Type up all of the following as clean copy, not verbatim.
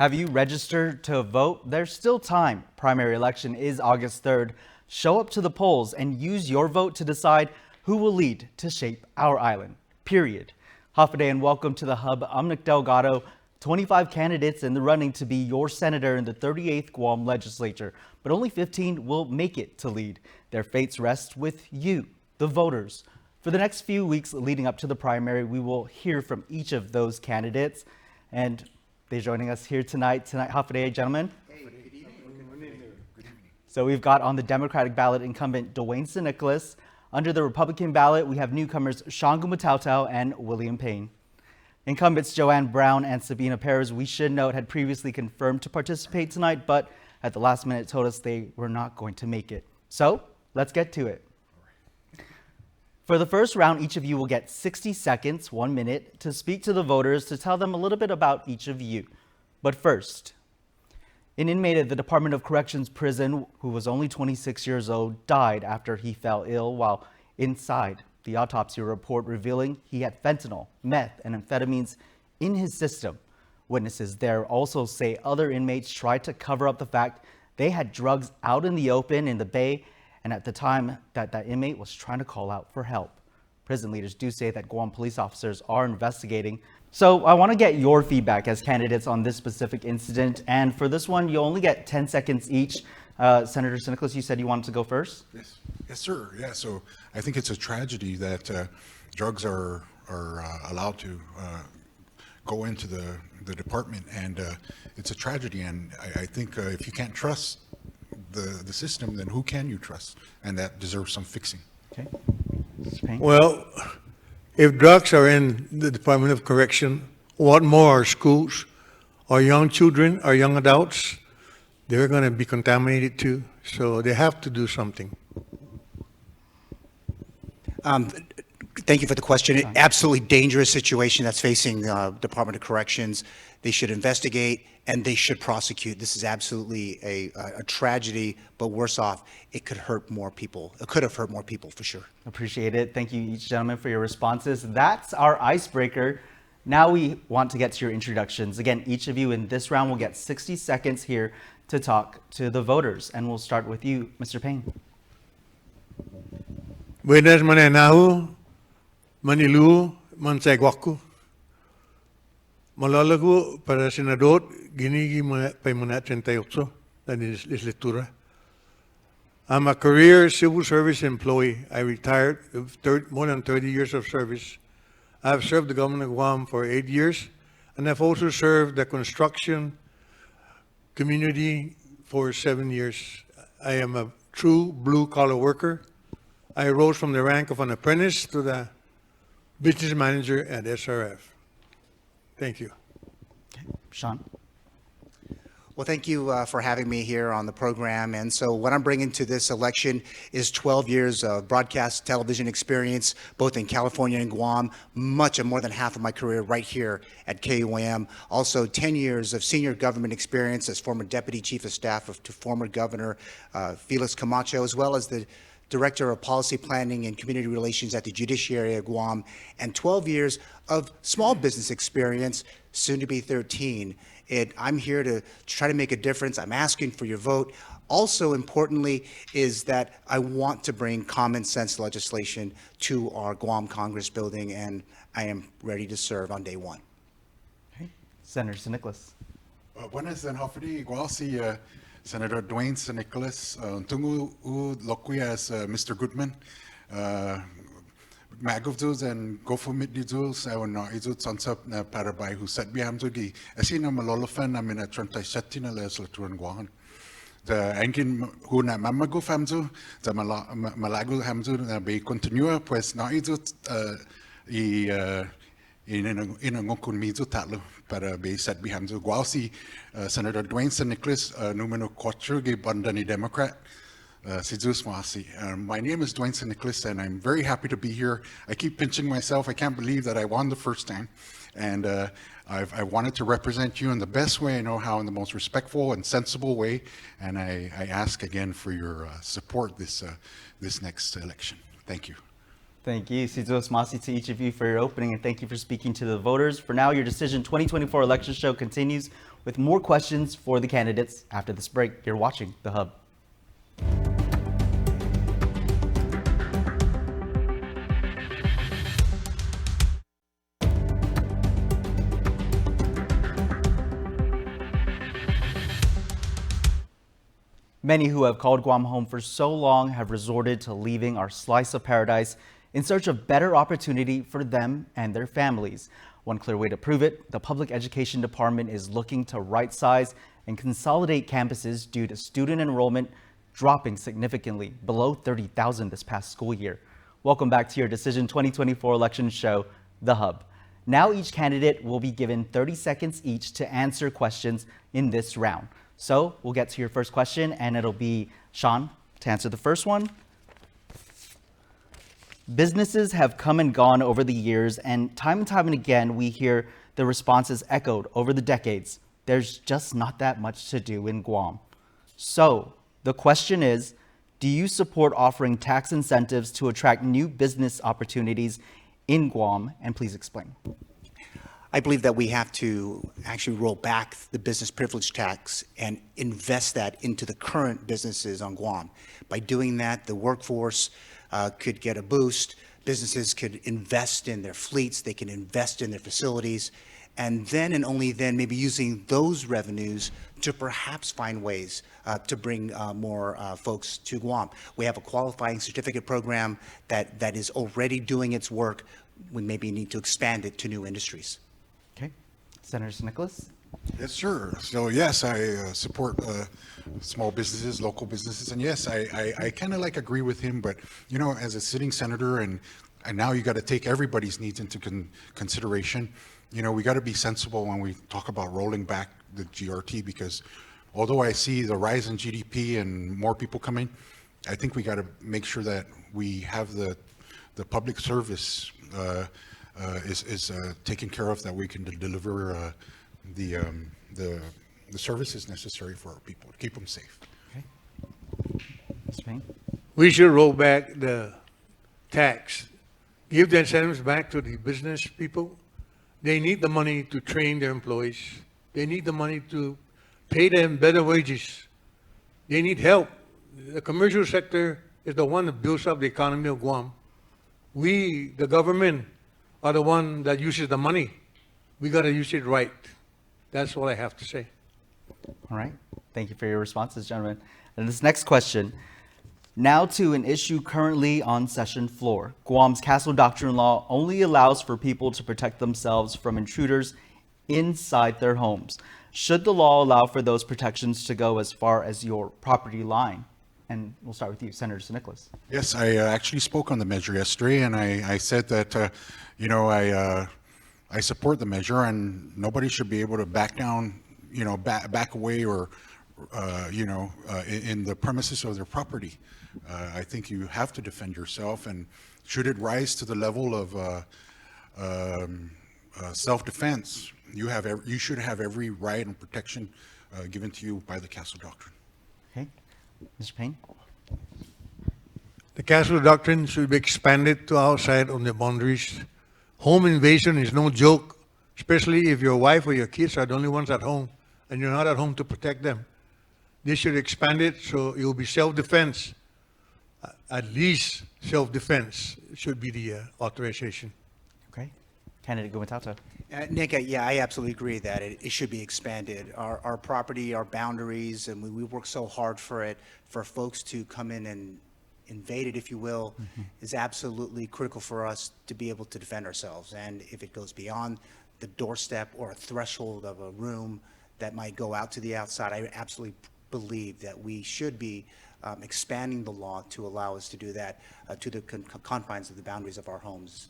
Have you registered to vote? There's still time. Primary election is August 3rd. Show up to the polls and use your vote to decide who will lead to shape our island. Period. Hafa and welcome to the Hub. I'm Nick Delgado. 25 candidates in the running to be your senator in the 38th Guam legislature, but only 15 will make it to lead. Their fates rest with you, the voters. For the next few weeks leading up to the primary, we will hear from each of those candidates, and they're joining us here tonight. Hafa, gentlemen. Hey, good evening. So we've got on the Democratic ballot incumbent Dwayne Nicolas. Under the Republican ballot, we have newcomers Shawn Gumataotao and William Payne. Incumbents Joanne Brown and Sabina Perez, we should note, had previously confirmed to participate tonight, but at the last minute told us they were not going to make it. So let's get to it. For the first round, each of you will get 60 seconds, 1 minute, to speak to the voters to tell them a little bit about each of you. But first, an inmate at the Department of Corrections prison who was only 26 years old died after he fell ill while inside. The autopsy report revealing he had fentanyl, meth, and amphetamines in his system. Witnesses there also say other inmates tried to cover up the fact they had drugs out in the open in the bay, and at the time that inmate was trying to call out for help. Prison leaders do say that Guam police officers are investigating. So I want to get your feedback as candidates on this specific incident. And for this one, you only get 10 seconds each. Senator Nicolas, you said you wanted to go first? Yes, sir. Yeah, so I think it's a tragedy that drugs are allowed to go into the department, and it's a tragedy. And I think if you can't trust the system, then who can you trust? And that deserves some fixing. Okay. Mr. Payne? Well, if drugs are in the Department of Correction, what more are schools? Our young children, our young adults, they're going to be contaminated too. So they have to do something. Thank you for the question. Absolutely dangerous situation that's facing the Department of Corrections. They should investigate and they should prosecute. This is absolutely a tragedy, but worse off, it could hurt more people. It could have hurt more people for sure. Appreciate it. Thank you each gentleman for your responses. That's our icebreaker. Now we want to get to your introductions. Again, each of you in this round will get 60 seconds here to talk to the voters. And we'll start with you, Mr. Payne. Buenas manenahu, manilu, mansegwaku. Malalago para senador, ginigi paimuna 38, la legislatura. I'm a career civil service employee. I retired with more than 30 years of service. I've served the government of Guam for 8 years, and I've also served the construction community for 7 years. I am a true blue-collar worker. I rose from the rank of an apprentice to the business manager at SRF. Thank you. Okay. Shawn? Well, thank you for having me here on the program. And so what I'm bringing to this election is 12 years of broadcast television experience, both in California and Guam, more than half of my career right here at KUAM. Also 10 years of senior government experience as former Deputy Chief of Staff to former Governor Felix Camacho, as well as the Director of Policy Planning and Community Relations at the Judiciary of Guam, and 12 years of small business experience, soon to be 13. I'm here to try to make a difference. I'm asking for your vote. Also importantly is that I want to bring common sense legislation to our Guam Congress building, and I am ready to serve on day one. Okay. Senator Nicolas. Buenas and hopefully igual Senator Dwayne Nicolas, tungu lokui as Mr. Goodman, maguvdus and gofumididus, I will not idut sonsap na parabai who set bihamzugi, asina malolofan, I mean a trantaishatina leslatuan guan. The angin who na mamagu famzu, the malagu hamzu na be continua, pues na idut in a ngokun mizu tatlo para be set bihamzu guasi Senator Dwayne Nicolas numero 4 gi bandani Democrat Sidus Masi. My name is Dwayne Nicolas and I'm very happy to be here. I keep pinching myself. I can't believe that I won the first time, and I wanted to represent you in the best way I know how, in the most respectful and sensible way, and I ask again for your support this next election. Thank you. Thank you. Sizuos Masi to each of you for your opening, and thank you for speaking to the voters. For now, your Decision 2024 election show continues with more questions for the candidates after this break. You're watching The Hub. Many who have called Guam home for so long have resorted to leaving our slice of paradise in search of better opportunity for them and their families. One clear way to prove it, the Public Education Department is looking to right-size and consolidate campuses due to student enrollment dropping significantly, below 30,000 this past school year. Welcome back to your Decision 2024 election show, The Hub. Now each candidate will be given 30 seconds each to answer questions in this round. So we'll get to your first question, and it'll be Shawn to answer the first one. Businesses have come and gone over the years, and time and again, we hear the responses echoed over the decades. There's just not that much to do in Guam. So the question is, do you support offering tax incentives to attract new business opportunities in Guam? And please explain. I believe that we have to actually roll back the business privilege tax and invest that into the current businesses on Guam. By doing that, the workforce could get a boost. Businesses could invest in their fleets. They can invest in their facilities. And then and only then maybe using those revenues to perhaps find ways to bring more folks to Guam. We have a qualifying certificate program that is already doing its work. We maybe need to expand it to new industries. Okay. Senator Nicolas? Yes, sir. So yes, I support small businesses, local businesses, and yes, I kind of like agree with him. But you know, as a sitting senator, and now you got to take everybody's needs into consideration. You know, we got to be sensible when we talk about rolling back the GRT, because although I see the rise in GDP and more people coming, I think we got to make sure that we have the public service is taken care of, that we can deliver the services necessary for our people to keep them safe. Okay. Mr. Payne? We should roll back the tax, give the incentives back to the business people. They need the money to train their employees. They need the money to pay them better wages. They need help. The commercial sector is the one that builds up the economy of Guam. We, the government, are the one that uses the money. We got to use it right. That's all I have to say. All right. Thank you for your responses, gentlemen. And this next question, now to an issue currently on session floor. Guam's Castle Doctrine law only allows for people to protect themselves from intruders inside their homes. Should the law allow for those protections to go as far as your property line? And we'll start with you, Senator Nicolas. Yes, I actually spoke on the measure yesterday, and I said that, you know, I support the measure, and nobody should be able to back down, you know, back away or, you know, in the premises of their property. I think you have to defend yourself, and should it rise to the level of self-defense, you should have every right and protection given to you by the Castle Doctrine. Okay. Mr. Payne? The Castle Doctrine should be expanded to outside of the boundaries. Home invasion is no joke, especially if your wife or your kids are the only ones at home and you're not at home to protect them. They should expand it so it will be self-defense. At least self-defense should be the authorization. Okay. Candidate Gumataotao. Nick, yeah, I absolutely agree that it should be expanded. Our property, our boundaries, and we work so hard for it, for folks to come in and invade it, if you will, is absolutely critical for us to be able to defend ourselves. And if it goes beyond the doorstep or a threshold of a room that might go out to the outside, I absolutely believe that we should be expanding the law to allow us to do that to the confines of the boundaries of our homes.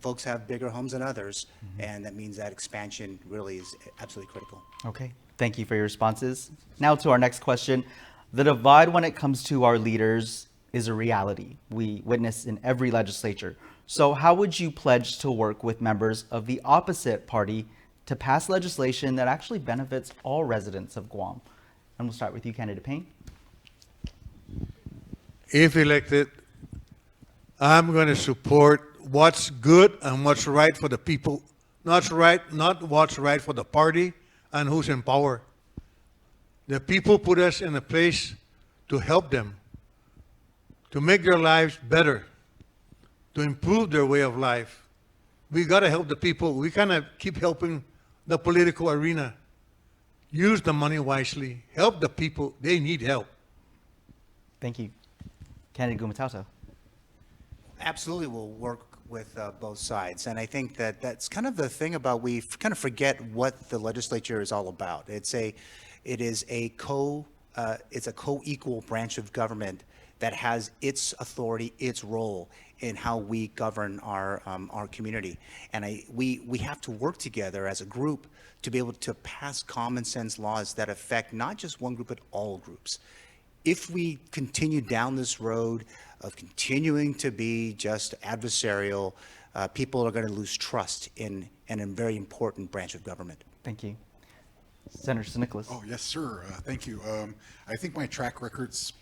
Folks have bigger homes than others, and that means that expansion really is absolutely critical. Okay. Thank you for your responses. Now to our next question. The divide when it comes to our leaders is a reality we witness in every legislature. So how would you pledge to work with members of the opposite party to pass legislation that actually benefits all residents of Guam? And we'll start with you, Candidate Payne. If elected, I'm going to support what's good and what's right for the people, not what's right for the party and who's in power. The people put us in a place to help them, to make their lives better, to improve their way of life. We got to help the people. We cannot keep helping the political arena. Use the money wisely. Help the people. They need help. Thank you. Candidate Gumataotao. Absolutely, we'll work with both sides. And I think that that's kind of the thing about we kind of forget what the legislature is all about. It's a co-equal branch of government that has its authority, its role in how we govern our community. And we have to work together as a group to be able to pass common sense laws that affect not just one group, but all groups. If we continue down this road of continuing to be just adversarial, people are going to lose trust in a very important branch of government. Thank you. Senator Nicolas. Oh, yes, sir. Thank you. I think my track records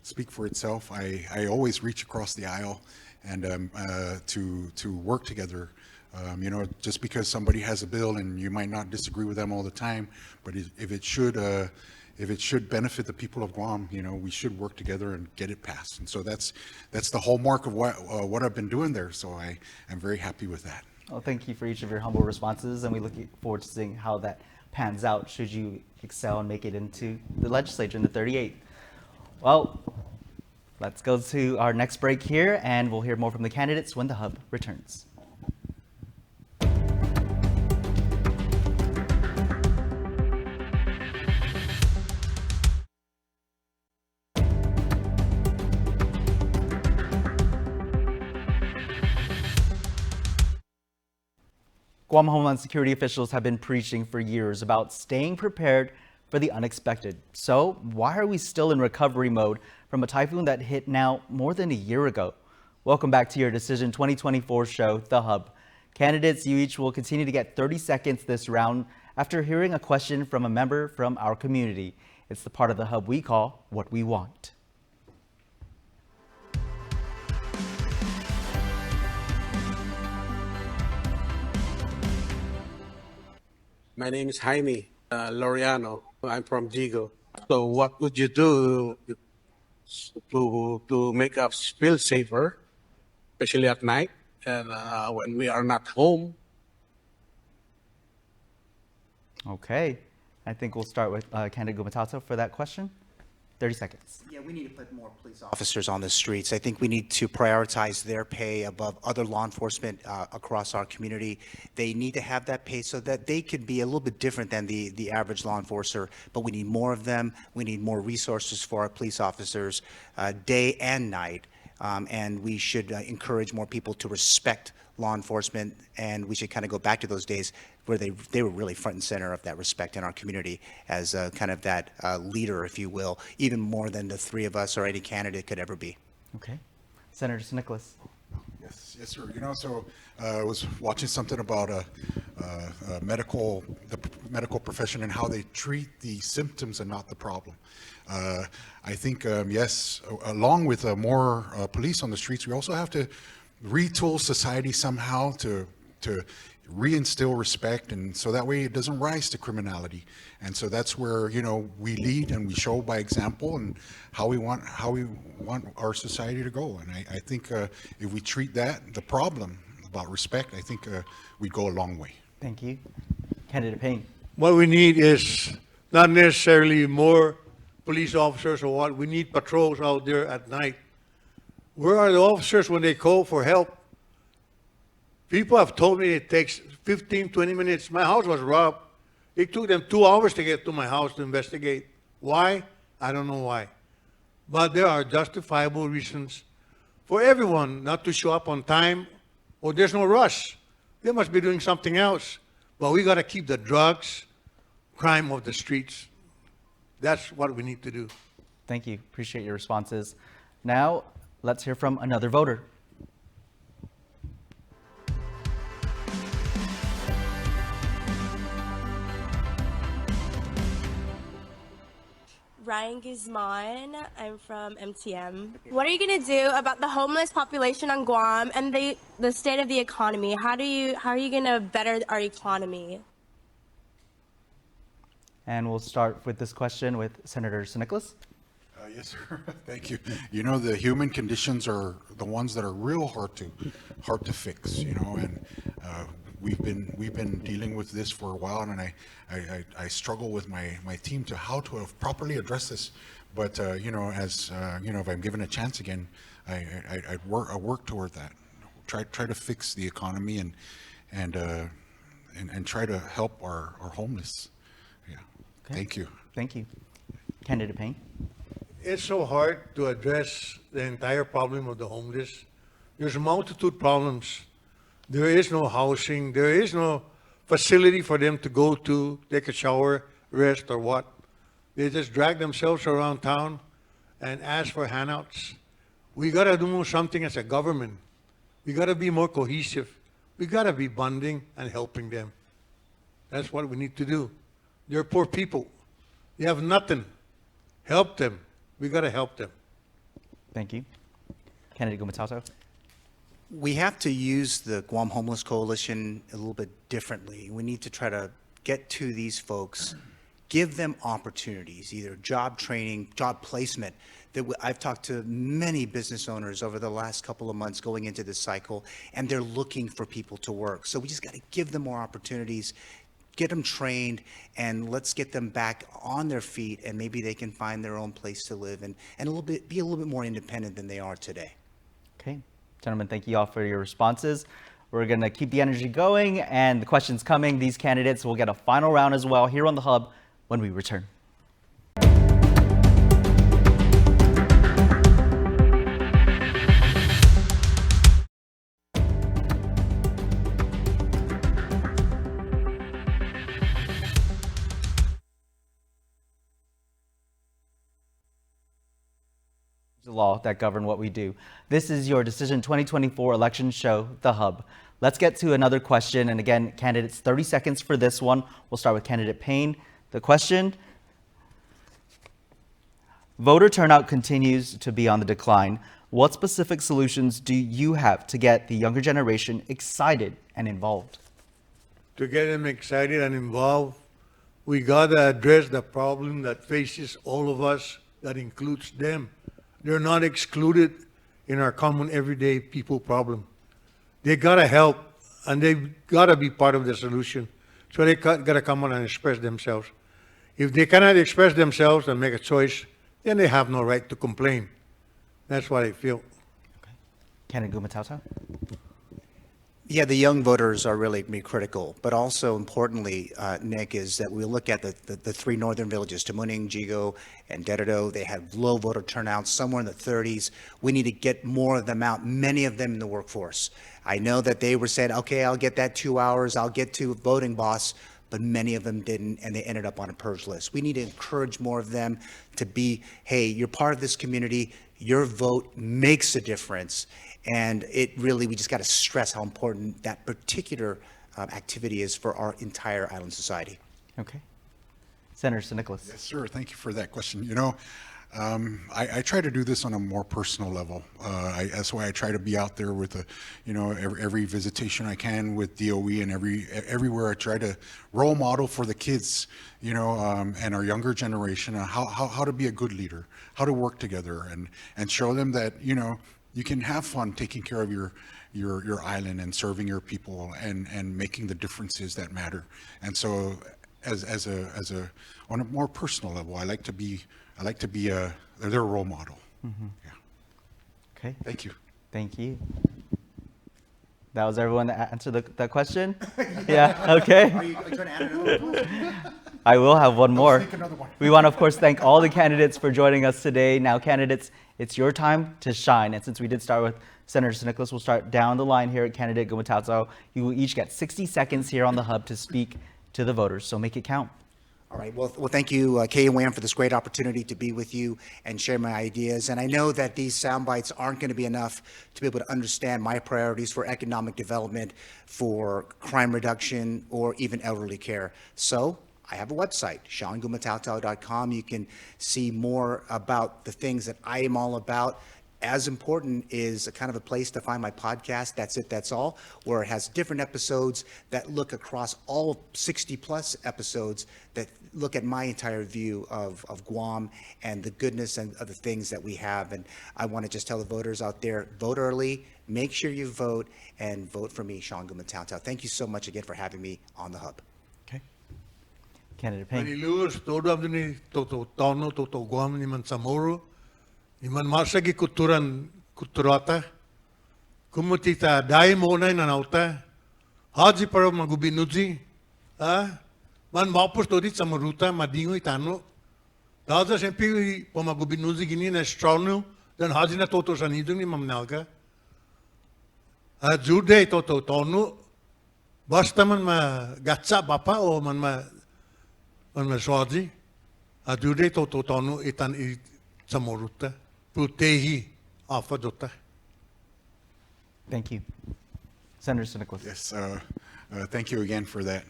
speak for itself. I always reach across the aisle and to work together. Just because somebody has a bill and you might not disagree with them all the time, but if it should benefit the people of Guam, we should work together and get it passed. And so that's the hallmark of what I've been doing there. So I'm very happy with that. Well, thank you for each of your humble responses, and we look forward to seeing how that pans out should you excel and make it into the legislature in the 38th. Well, let's go to our next break here, and we'll hear more from the candidates when the Hub returns. Guam Homeland Security officials have been preaching for years about staying prepared for the unexpected. So why are we still in recovery mode from a typhoon that hit now more than a year ago? Welcome back to your Decision 2024 show, The Hub. Candidates, you each will continue to get 30 seconds this round after hearing a question from a member from our community. It's the part of The Hub we call What We Want. My name is Jaime Laureano. I'm from Jigo. So what would you do to make us feel safer, especially at night and when we are not home? Okay, I think we'll start with Candidate Gumataotao for that question. 30 seconds. Yeah, we need to put more police officers on the streets. I think we need to prioritize their pay above other law enforcement across our community. They need to have that pay so that they could be a little bit different than the average law enforcer, but we need more of them. We need more resources for our police officers, day and night. And we should encourage more people to respect law enforcement, and we should kind of go back to those days where they were really front and center of that respect in our community as kind of that leader, if you will, even more than the three of us or any candidate could ever be. Okay. Senator Nicolas. Yes, sir. So I was watching something about the medical profession and how they treat the symptoms and not the problem. I think, yes, along with more police on the streets, we also have to retool society somehow to reinstill respect, and so that way it doesn't rise to criminality. And so that's where we lead and we show by example and how we want our society to go. And I think if we treat the problem about respect, I think we go a long way. Thank you. Candidate Payne. What we need is not necessarily more police officers or what. We need patrols out there at night. Where are the officers when they call for help? People have told me it takes 15, 20 minutes. My house was robbed. It took them 2 hours to get to my house to investigate. Why? I don't know why. But there are justifiable reasons for everyone not to show up on time, or there's no rush. They must be doing something else. But we got to keep the drugs, crime off the streets. That's what we need to do. Thank you. Appreciate your responses. Now, let's hear from another voter. Ryan Guzman. I'm from MTM. What are you going to do about the homeless population on Guam and the state of the economy? How are you going to better our economy? And we'll start with this question with Senator Nicolas. Yes, sir. Thank you. You know, the human conditions are the ones that are real hard to fix. You know, and we've been dealing with this for a while, and I struggle with my team to how to properly address this. But you know, as you know, if I'm given a chance again, I work toward that. Try to fix the economy and try to help our homeless. Yeah. Okay. Thank you. Thank you. Candidate Payne. It's so hard to address the entire problem of the homeless. There's a multitude problems. There is no housing. There is no facility for them to go to, take a shower, rest, or what. They just drag themselves around town and ask for handouts. We got to do something as a government. We got to be more cohesive. We got to be bonding and helping them. That's what we need to do. They're poor people. They have nothing. Help them. We got to help them. Thank you. Candidate Gumataotao. We have to use the Guam Homeless Coalition a little bit differently. We need to try to get to these folks, give them opportunities, either job training, job placement. I've talked to many business owners over the last couple of months going into this cycle, and they're looking for people to work. So we just got to give them more opportunities, get them trained, and let's get them back on their feet, and maybe they can find their own place to live and be a little bit more independent than they are today. Okay. Gentlemen, thank you all for your responses. We're going to keep the energy going and the questions coming. These candidates will get a final round as well here on the Hub when we return. The law that govern what we do. This is your Decision 2024 election show, The Hub. Let's get to another question. And again, candidates, 30 seconds for this one. We'll start with candidate Payne. The question: voter turnout continues to be on the decline. What specific solutions do you have to get the younger generation excited and involved? To get them excited and involved, we got to address the problem that faces all of us, that includes them. They're not excluded in our common everyday people problem. They gotta help, and they gotta be part of the solution. So they gotta come on and express themselves. If they cannot express themselves and make a choice, then they have no right to complain. That's what I feel. Okay. Candidate Gumataotao. Yeah, the young voters are really critical, but also importantly, Nick, is that we look at the three northern villages, Tamuning, Jigo, and Dededo. They have low voter turnouts, somewhere in the 30s. We need to get more of them out, many of them in the workforce. I know that they were saying, okay, I'll get that 2 hours, I'll get to voting, boss, but many of them didn't, and they ended up on a purge list. We need to encourage more of them to be, hey, you're part of this community, your vote makes a difference. And it really, we just got to stress how important that particular activity is for our entire island society. Okay. Senator Nicolas. Yes, sir. Thank you for that question. You know, I try to do this on a more personal level. That's why I try to be out there with every visitation I can with DOE, and everywhere I try to role model for the kids, and our younger generation, how to be a good leader, how to work together, and show them that, you can have fun taking care of your island and serving your people and making the differences that matter. And so, on a more personal level, I like to be their role model. Mm-hmm. Yeah. Okay. Thank you. Thank you. That was everyone that answered that question? Yeah. Okay. Are you trying to add another one? I will have one more. Take another one. We want to, of course, thank all the candidates for joining us today. Now, candidates, it's your time to shine. And since we did start with Senator Nicolas, we'll start down the line here at candidate Gumataotao. You will each get 60 seconds here on the Hub to speak to the voters, so make it count. All right. Well, thank you, KUAM, for this great opportunity to be with you and share my ideas. And I know that these sound bites aren't going to be enough to be able to understand my priorities for economic development, for crime reduction, or even elderly care. So I have a website, ShawnGumataotao.com. You can see more about the things that I am all about. As important is a kind of a place to find my podcast, That's It, That's All, where it has different episodes that look across all 60 plus episodes that look at my entire view of Guam and the goodness and of the things that we have. And I want to just tell the voters out there, vote early, make sure you vote, and vote for me, Shawn Gumataotao. Thank you so much again for having me on the Hub. Okay. Candidate Payne. Maniluos, todo abdo ni toto tono, toto Guam ni man Samoro, ni man masagi kulturata, kumutita dai monay nanauta, haji para magubinuji, man mapos todi Samaruta, madingo itano, daza sempre po magubinuji gini na strono, dan haji na toto sanidong ni mamnalga, jude toto tono, basta man ma gatsa bapa o man ma swaji, jude toto tono itan I Samaruta, putehi afadota. Thank you. Senator Nicolas. Yes, thank you again for that.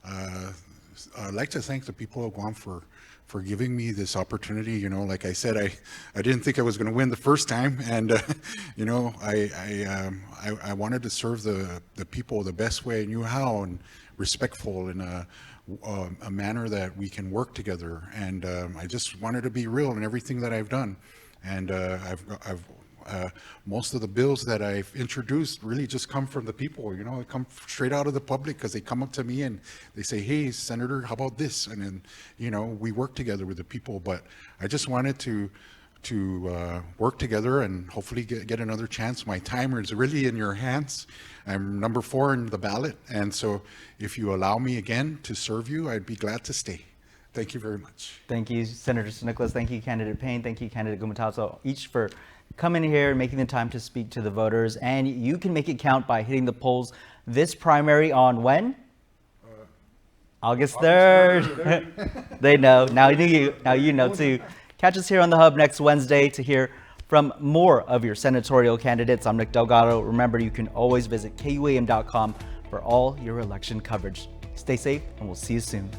I'd like to thank the people of Guam for giving me this opportunity. You know, like I said, I didn't think I was going to win the first time, and you know, I wanted to serve the people the best way I knew how, and respectful in a manner that we can work together. And I just wanted to be real in everything that I've done. And most of the bills that I've introduced really just come from the people, you know, they come straight out of the public because they come up to me and they say, hey, Senator, how about this? And then, you know, we work together with the people. But I just wanted to work together and hopefully get another chance. My timer is really in your hands. I'm number 4 in the ballot. And so if you allow me again to serve you, I'd be glad to stay. Thank you very much. Thank you, Senator Nicolas. Thank you, Candidate Payne. Thank you, Candidate Gumataotao, each for coming here and making the time to speak to the voters. And you can make it count by hitting the polls this primary on when? August 3rd. They know. Now you know too. Catch us here on the Hub next Wednesday to hear from more of your senatorial candidates. I'm Nick Delgado. Remember, you can always visit KUAM.com for all your election coverage. Stay safe, and we'll see you soon.